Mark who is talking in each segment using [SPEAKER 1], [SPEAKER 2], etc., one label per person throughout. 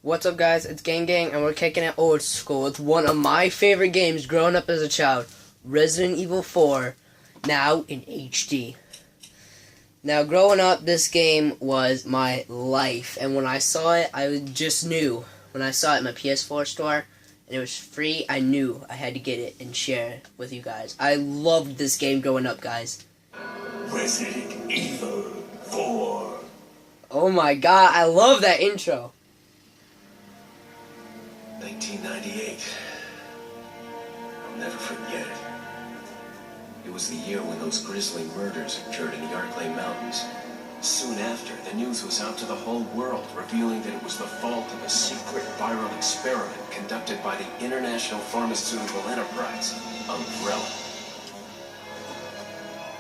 [SPEAKER 1] What's up, guys? It's Gang Gang, and we're kicking it old school. It's one of my favorite games growing up as a child, Resident Evil 4, now in HD. Now, growing up, this game was my life, and when I saw it, I just knew. When I saw it in my PS4 store, and it was free, I knew I had to get it and share it with you guys. I loved this game growing up, guys.
[SPEAKER 2] Resident Evil 4.
[SPEAKER 1] Oh my god, I love that intro.
[SPEAKER 2] 1998. I'll never forget it. It was the year when those grisly murders occurred in the Arklay Mountains. Soon after, the news was out to the whole world, revealing that it was the fault of a secret viral experiment conducted by the International Pharmaceutical Enterprise, Umbrella.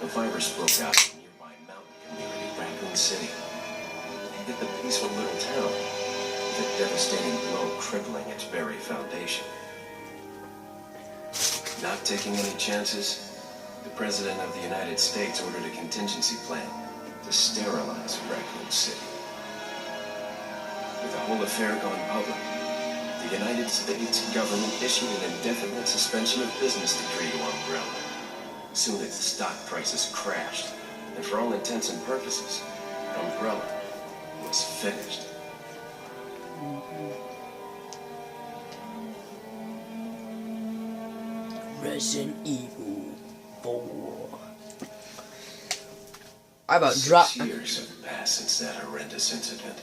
[SPEAKER 2] The virus broke out in the nearby mountain community, Raccoon City. It hit the peaceful little town, with a devastating blow crippling its very foundation. Not taking any chances, the President of the United States ordered a contingency plan to sterilize Raccoon City. With the whole affair gone public, the United States government issued an indefinite suspension of business decree to Umbrella. Soon its stock prices crashed, and for all intents and purposes, Umbrella was finished.
[SPEAKER 1] Resident Evil 4. I about dropped.
[SPEAKER 2] 6 years have passed since that horrendous incident.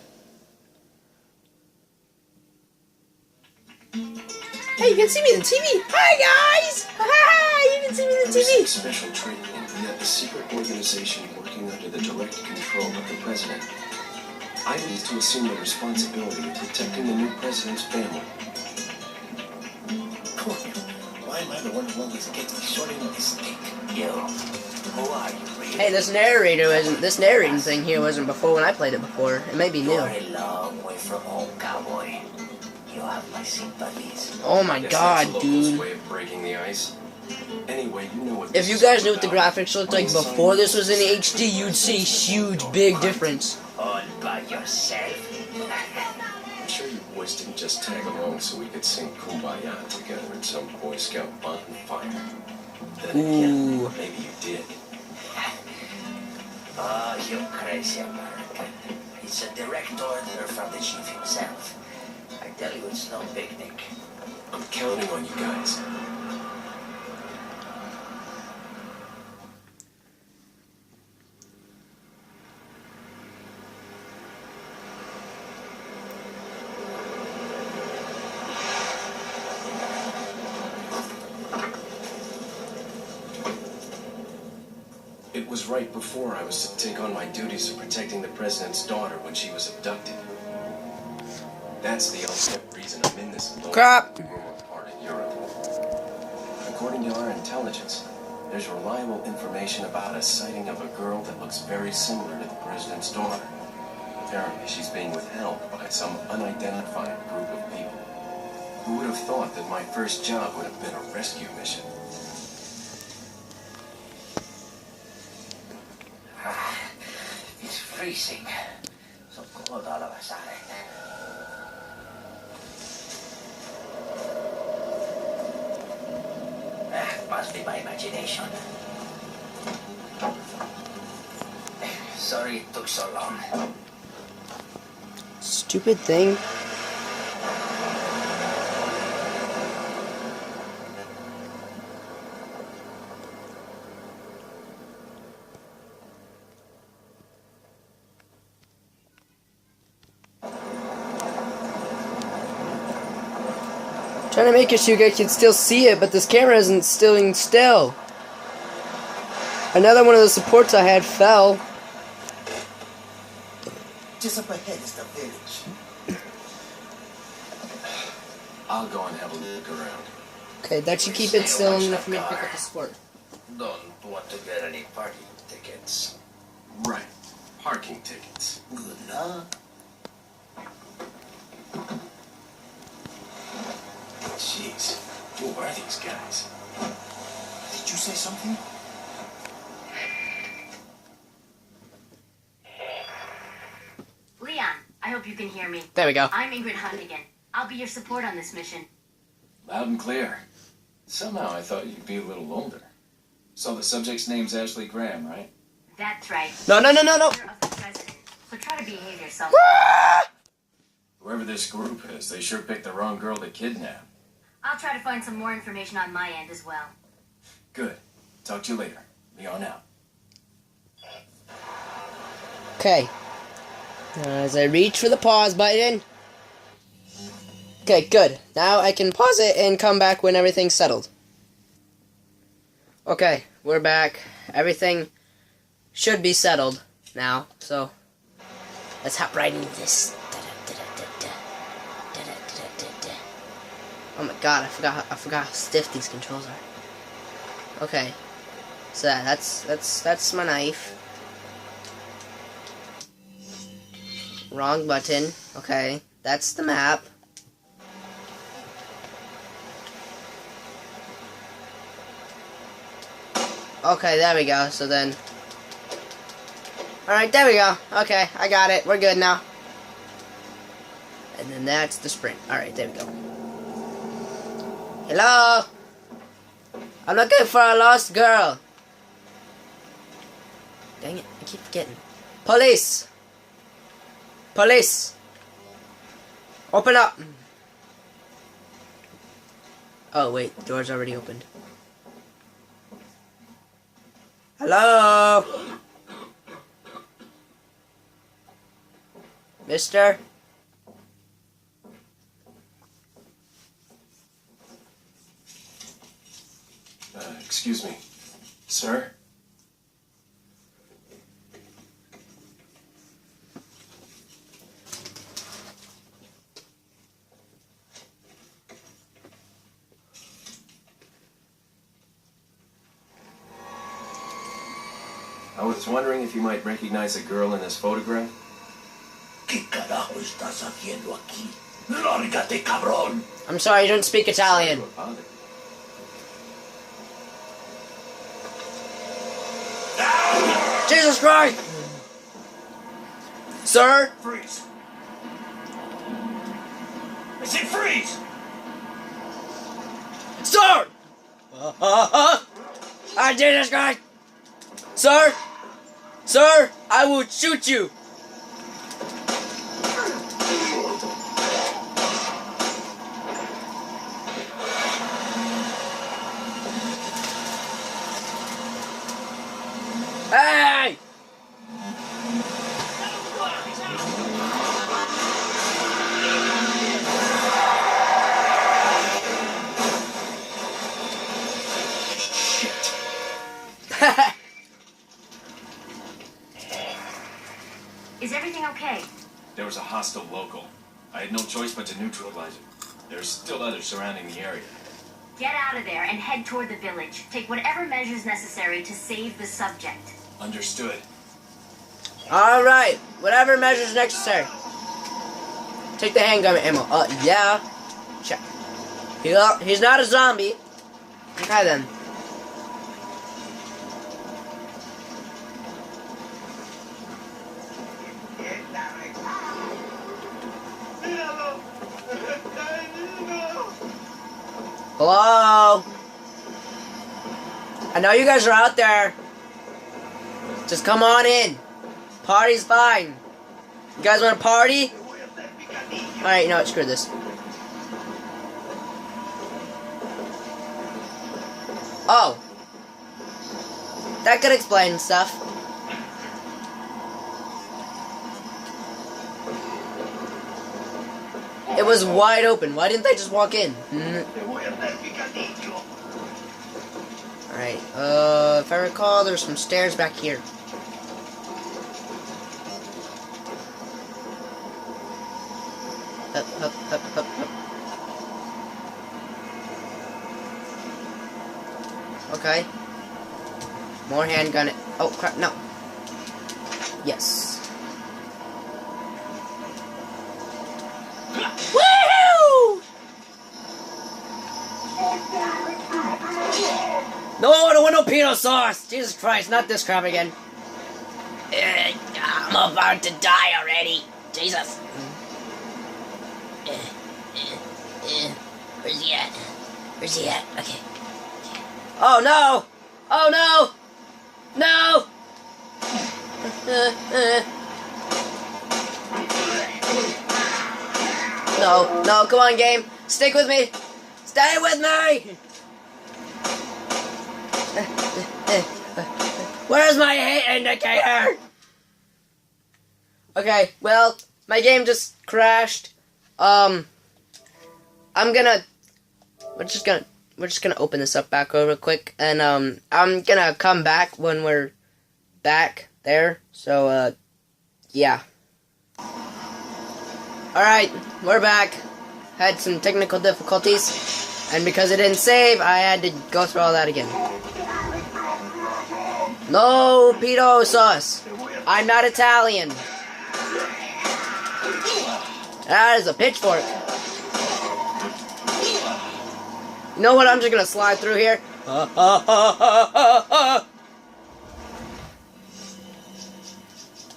[SPEAKER 1] Hey, you can see me in the TV. Hi, guys. Hi, you can see me in the
[SPEAKER 2] It
[SPEAKER 1] TV.
[SPEAKER 2] was special training, yet the secret organization working under the direct control of the president. I need to assume the responsibility of protecting the new president's family.
[SPEAKER 3] Why am I the one who always gets the short end of the stick?
[SPEAKER 2] You, who are you, really?
[SPEAKER 1] Hey, this narrating thing here wasn't before when I played it before. It may be new.
[SPEAKER 3] You're a long way from home, cowboy. You have my sympathies.
[SPEAKER 1] Oh my
[SPEAKER 2] Guess
[SPEAKER 1] god,
[SPEAKER 2] that's a local's
[SPEAKER 1] dude.
[SPEAKER 2] way of breaking the ice. Anyway, you know what
[SPEAKER 1] If
[SPEAKER 2] this
[SPEAKER 1] you
[SPEAKER 2] is
[SPEAKER 1] guys
[SPEAKER 2] all
[SPEAKER 1] knew what the
[SPEAKER 2] about.
[SPEAKER 1] graphics looked like before this was in HD, you'd see huge, big difference.
[SPEAKER 3] All by yourself.
[SPEAKER 2] I'm sure you boys didn't just tag along so we could sing Kumbaya together in some Boy Scout bonfire. Then again,
[SPEAKER 1] Ooh.
[SPEAKER 2] maybe you did.
[SPEAKER 3] Oh, you crazy American. It's a direct order from the chief himself. I tell you, it's no picnic.
[SPEAKER 2] I'm counting on you guys. It was right before I was to take on my duties of protecting the president's daughter when she was abducted. That's the ultimate reason I'm in this lone
[SPEAKER 1] Crap.
[SPEAKER 2] remote part of Europe. According to our intelligence, there's reliable information about a sighting of a girl that looks very similar to the president's daughter. Apparently, she's being withheld by some unidentified group of people. Who would have thought that my first job would have been a rescue mission?
[SPEAKER 3] It's freezing. So cold all of a sudden. Must be my imagination. Sorry it took so long.
[SPEAKER 1] Stupid thing. Trying to make it so you guys can still see it, but this camera isn't stilling still. Another one of the supports I had fell.
[SPEAKER 3] Just up ahead is the village.
[SPEAKER 2] I'll go and have a look around.
[SPEAKER 1] Okay, that should keep it still enough for me to pick up the support.
[SPEAKER 3] Don't want to get any party tickets.
[SPEAKER 2] Right. Parking tickets.
[SPEAKER 3] Good luck.
[SPEAKER 2] Jeez. Who are these guys?
[SPEAKER 3] Did you say something?
[SPEAKER 4] Leon, I hope you can hear me.
[SPEAKER 1] There we go.
[SPEAKER 4] I'm Ingrid Hundigan. I'll be your support on this mission.
[SPEAKER 2] Loud and clear. Somehow I thought you'd be a little older. So the subject's name's Ashley Graham, right?
[SPEAKER 4] That's right.
[SPEAKER 1] No.
[SPEAKER 4] Daughter of the president. So try to behave yourself.
[SPEAKER 2] Whoever this group is, they sure picked the wrong girl to kidnap.
[SPEAKER 4] I'll try to find some more information on my end as well.
[SPEAKER 2] Good. Talk to you later. Leon out.
[SPEAKER 1] Okay. As I reach for the pause button. Okay, good. Now I can pause it and come back when everything's settled. Okay, we're back. Everything should be settled now, so let's hop right into this. Oh my god, I forgot how stiff these controls are. Okay. So that's my knife. Wrong button. Okay. That's the map. Okay, there we go. So then... Alright, there we go. Okay, I got it. We're good now. And then that's the sprint. Alright, there we go. Hello? I'm looking for a lost girl. Dang it, I keep forgetting. Police! Police! Open up! Oh, wait, the door's already opened. Hello? Mister?
[SPEAKER 2] Excuse me. Sir? I was wondering if you might recognize a girl in this photograph?
[SPEAKER 3] ¿Qué carajo estás haciendo aquí? ¡Lárgate, cabrón!
[SPEAKER 1] I'm sorry, you don't speak Italian.
[SPEAKER 2] Sorry to bother.
[SPEAKER 1] Jesus Christ! Sir?
[SPEAKER 3] Freeze! I said freeze!
[SPEAKER 1] Sir! Jesus Christ! Sir? Sir, I will shoot you! Hey!
[SPEAKER 4] Is everything okay?
[SPEAKER 2] There was a hostile local. I had no choice but to neutralize it. There's still others surrounding the area.
[SPEAKER 4] Get out of there and head toward the village. Take whatever measures necessary to save the subject.
[SPEAKER 2] Understood.
[SPEAKER 1] Alright, whatever measures necessary. Take the handgun ammo. Yeah. Check. He's not a zombie. Okay then. Hello? I know you guys are out there. Just come on in. Party's fine. You guys want to party? Alright, you know what? Screw this. Oh. That could explain stuff. It was wide open. Why didn't they just walk in? Alright, if I recall, there's some stairs back here. Up, up, up, up, up. Okay. More handgun. Oh, crap, no. Yes. Woohoo! No, I don't want no peanut sauce! Jesus Christ, not this crap again. I'm about to die already. Jesus.
[SPEAKER 3] Where's he at? Where's he at? Okay.
[SPEAKER 1] Oh no! Oh no! No! No, no, come on, game. Stick with me. Stay with me! Where's my hate indicator? Okay, well, my game just crashed. We're just gonna open this up back real quick, and I'm gonna come back when we're back there. So yeah. Alright, we're back. Had some technical difficulties, and because it didn't save, I had to go through all that again. No pedo sauce. I'm not Italian. That is a pitchfork. You know what? I'm just gonna slide through here.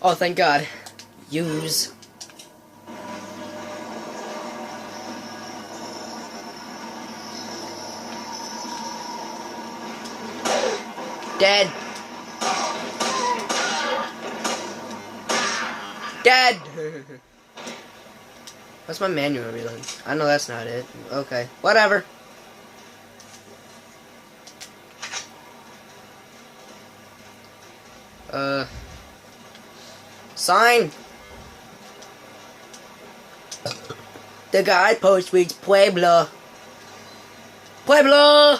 [SPEAKER 1] Oh, thank God. Use. Dead. Dead. What's my manual reload? I know that's not it. Okay, whatever. Sign. The guidepost reads Pueblo. Pueblo!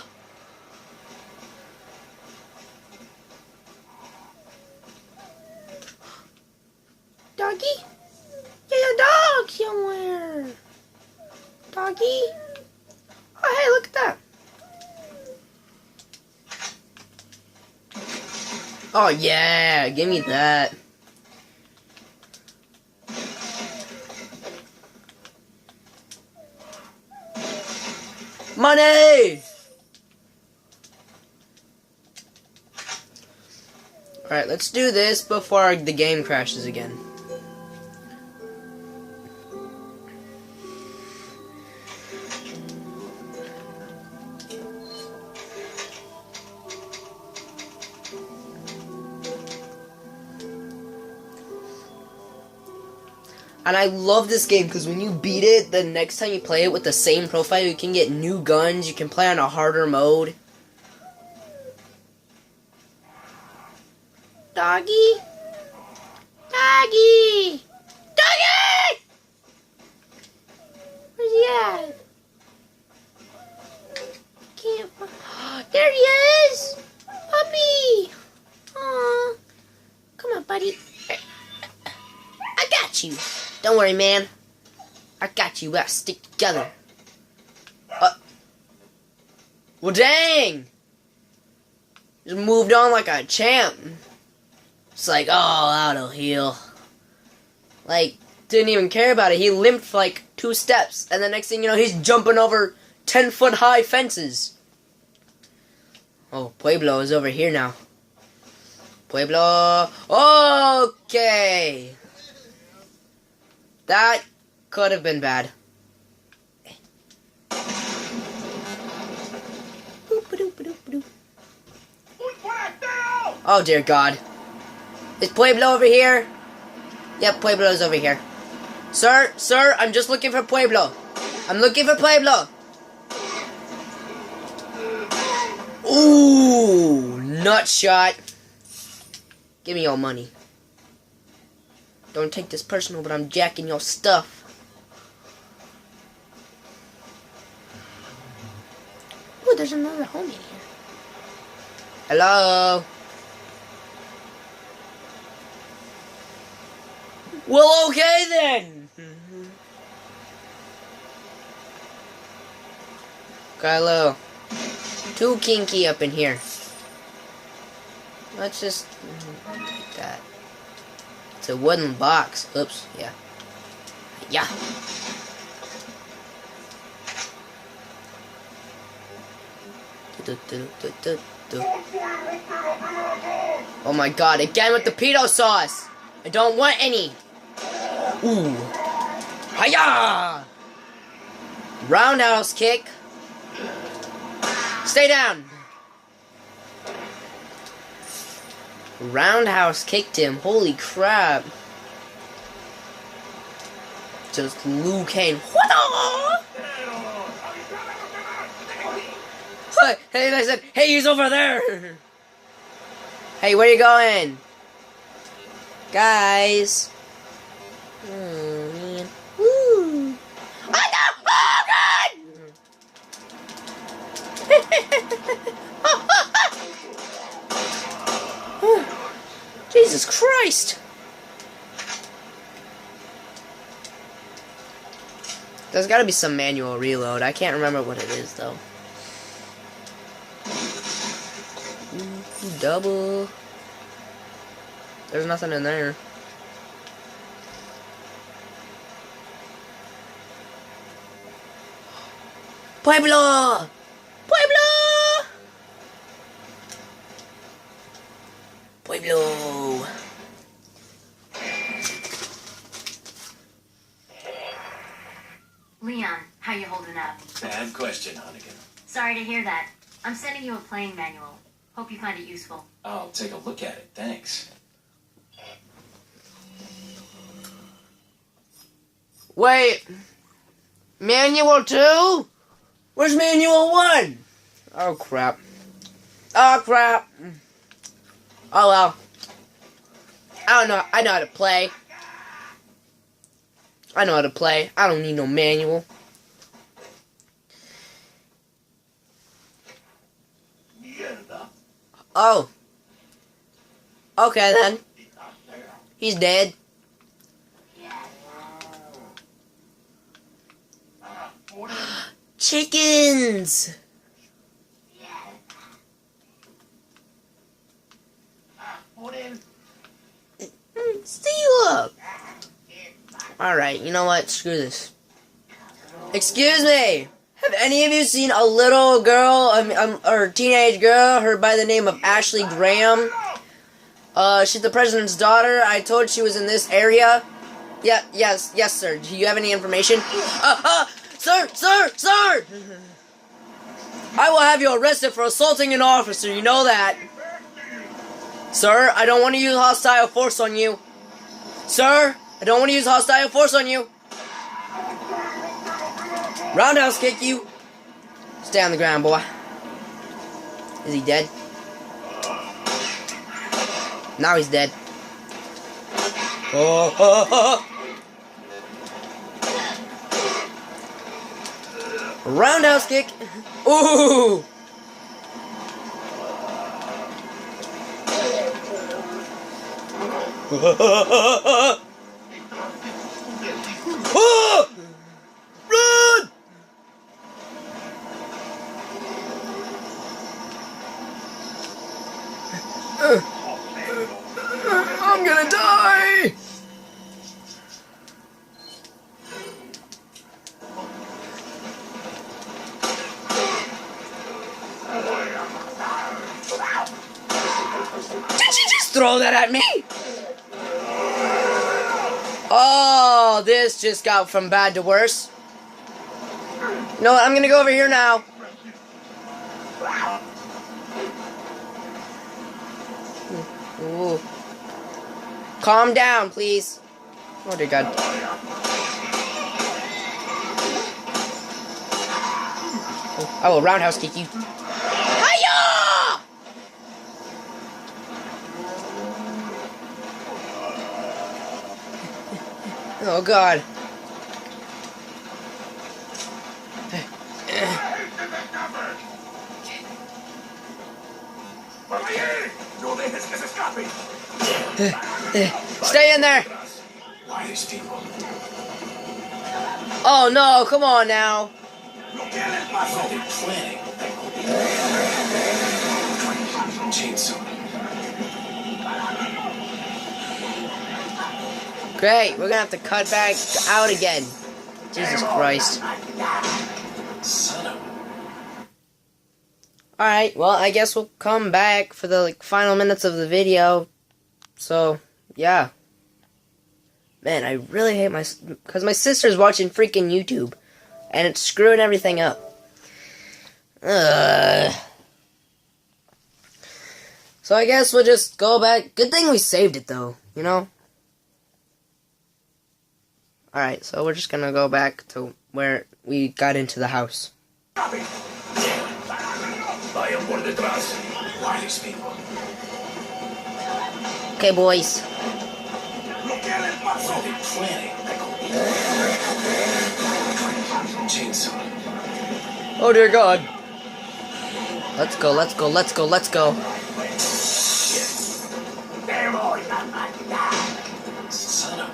[SPEAKER 1] Doggy? There's a dog somewhere. Doggy? Oh, hey, look at that. Oh, yeah. Give me that. Money! Alright, let's do this before the game crashes again. And I love this game because when you beat it, the next time you play it with the same profile, you can get new guns, you can play on a harder mode. Doggy? Doggy! Doggy! Where's he at? Can't find... There he is! Puppy! Aw. Come on, buddy. I got you. Don't worry, man. I got you. We gotta stick together. Well, dang! Just moved on like a champ. It's like, oh, that'll heal. Like, didn't even care about it. He limped like 2 steps, and the next thing you know, he's jumping over 10-foot high fences. Oh, Pueblo is over here now. Pueblo. Okay. That could have been bad. Oh dear God. Is Pueblo over here? Yep, Pueblo's over here. Sir, I'm just looking for Pueblo. I'm looking for Pueblo. Ooh, nut shot. Give me your money. Don't take this personal, but I'm jacking your stuff. Ooh, there's another homie here. Hello? Well, okay then. Kylo. Too kinky up in here. Let's just get that. It's a wooden box. Oops, yeah. Yeah. Oh my God, again with the pedo sauce. I don't want any. Ooh. Hiya! Roundhouse kick. Stay down. Roundhouse kicked him. Holy crap. Just Liu Kang. Hey, I said, hey, he's over there. Hey, where you going? Guys. Oh, man. Woo. Oh, Jesus Christ. There's gotta be some manual reload. I can't remember what it is, though. Double. There's nothing in there. Pueblo! Pueblo! Pueblo!
[SPEAKER 4] Leon, how you holding up?
[SPEAKER 2] Bad question, Hunnigan.
[SPEAKER 4] Sorry to hear that. I'm sending you a playing manual. Hope you find it useful.
[SPEAKER 2] I'll take a look at it, thanks.
[SPEAKER 1] Wait. Manual 2? Where's Manual 1? Oh, crap. Oh, crap. Oh, well. I don't know. I know how to play. I know how to play. I don't need no manual. Oh. Okay, then. He's dead. Chickens! Steal up! Alright, you know what? Screw this. Excuse me! Have any of you seen a little girl, or teenage girl, her by the name of Ashley Graham? She's the president's daughter. I told she was in this area. Yeah, yes, sir. Do you have any information? Sir! I will have you arrested for assaulting an officer, you know that. Sir, I don't want to use hostile force on you. Sir, I don't want to use hostile force on you. Roundhouse kick you. Stay on the ground, boy. Is he dead? Now he's dead. Roundhouse kick. Ooh. Run! I'm gonna die! Did you just throw that at me? Oh, this just got from bad to worse. You know what? I'm gonna go over here now. Ooh. Calm down, please. Oh, dear God. I will roundhouse kick you. Hiya! Oh, God. Stay in there.
[SPEAKER 2] Why these people?
[SPEAKER 1] Oh no, come on now.
[SPEAKER 2] They're planning. Chainsaw.
[SPEAKER 1] Great, we're gonna have to cut back out again. Jesus Christ.
[SPEAKER 2] Son of a...
[SPEAKER 1] Alright, well, I guess we'll come back for the final minutes of the video. So, yeah. Man, I really hate because my sister's watching freaking YouTube. and it's screwing everything up. Ugh. So I guess we'll just go back. Good thing we saved it though, you know? Alright, so we're just gonna go back to where we got into the house.
[SPEAKER 2] Vaya por detrás. Who are these people?
[SPEAKER 1] Okay, boys.
[SPEAKER 2] What are they planning? Chainsaw.
[SPEAKER 1] Oh dear God. Let's go, let's go, let's go, let's go.
[SPEAKER 2] Son of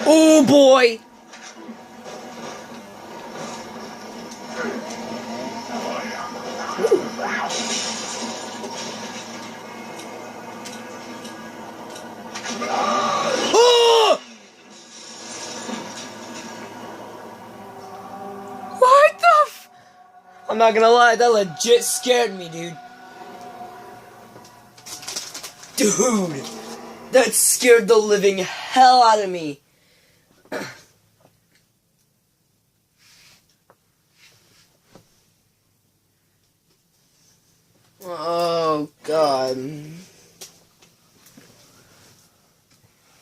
[SPEAKER 1] Oh boy! Oh! What the f- I'm not gonna lie, that legit scared me, dude. Dude! That scared the living hell out of me. Oh, God.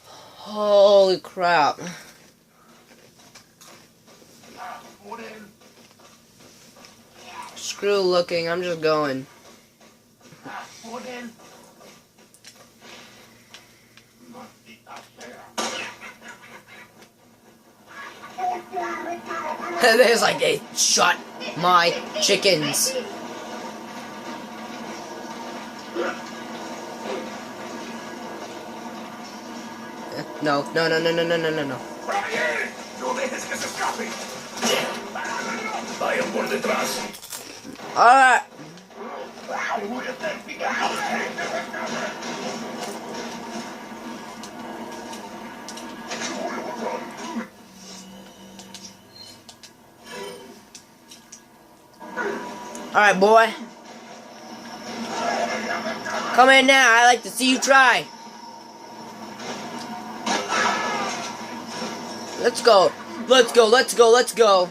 [SPEAKER 1] Holy crap. Screw looking, I'm just going. There's like they shot my chickens. No, no, no, no, no, no, no, no, no.
[SPEAKER 2] Vaya por detrás.
[SPEAKER 1] Alright. Alright, boy. Come in now. I like to see you try. Let's go. Let's go. Let's go. Let's go.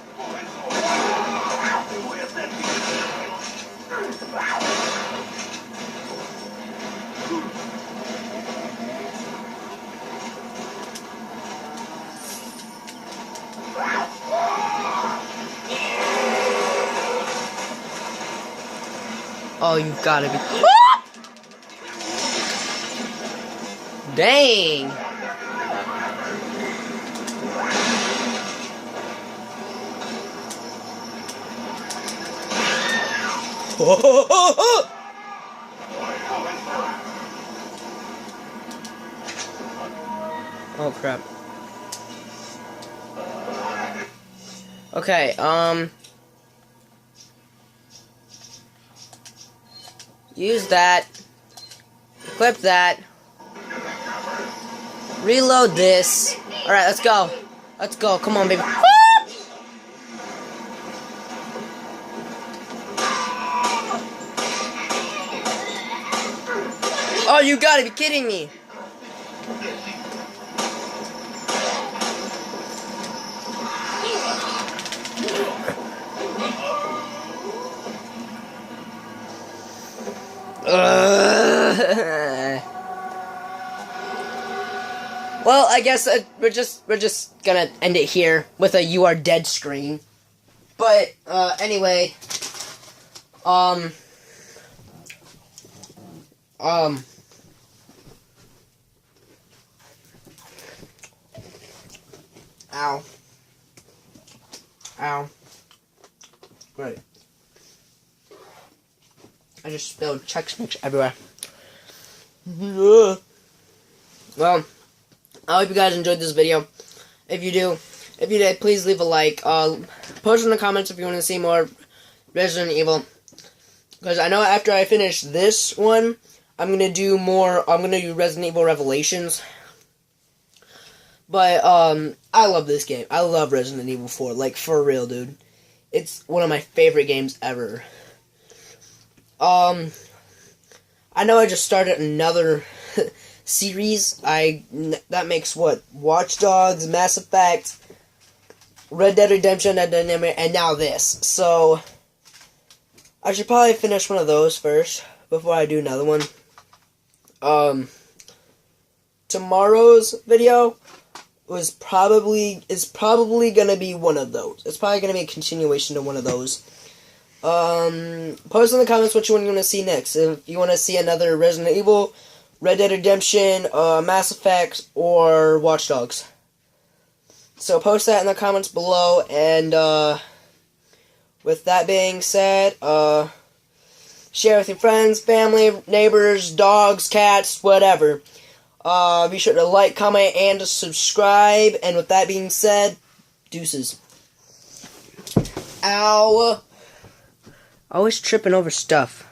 [SPEAKER 1] Oh, you gotta be. Dang. Oh crap. Okay, use that. Equip that. Reload this. Alright, let's go. Let's go. Come on, baby. Oh, you gotta be kidding me. Well, I guess we're just gonna end it here with a "you are dead" screen. But anyway, ow, ow, great. I just spilled Chex Mix everywhere. Well, I hope you guys enjoyed this video. If you do, If you did, please leave a like. Post in the comments if you want to see more Resident Evil. Because I know after I finish this one, I'm going to do more, I'm going to do Resident Evil Revelations. But, I love this game. I love Resident Evil 4. Like, for real, dude. It's one of my favorite games ever. I know I just started another series. That makes what? Watch Dogs, Mass Effect, Red Dead Redemption, and now this. So, I should probably finish one of those first before I do another one. Tomorrow's video is probably gonna be one of those. It's probably gonna be a continuation to one of those. Post in the comments what you want to see next. If you want to see another Resident Evil, Red Dead Redemption, Mass Effect, or Watch Dogs. So post that in the comments below, and with that being said, share with your friends, family, neighbors, dogs, cats, whatever. Be sure to like, comment, and to subscribe. And with that being said, deuces. Ow. Always tripping over stuff.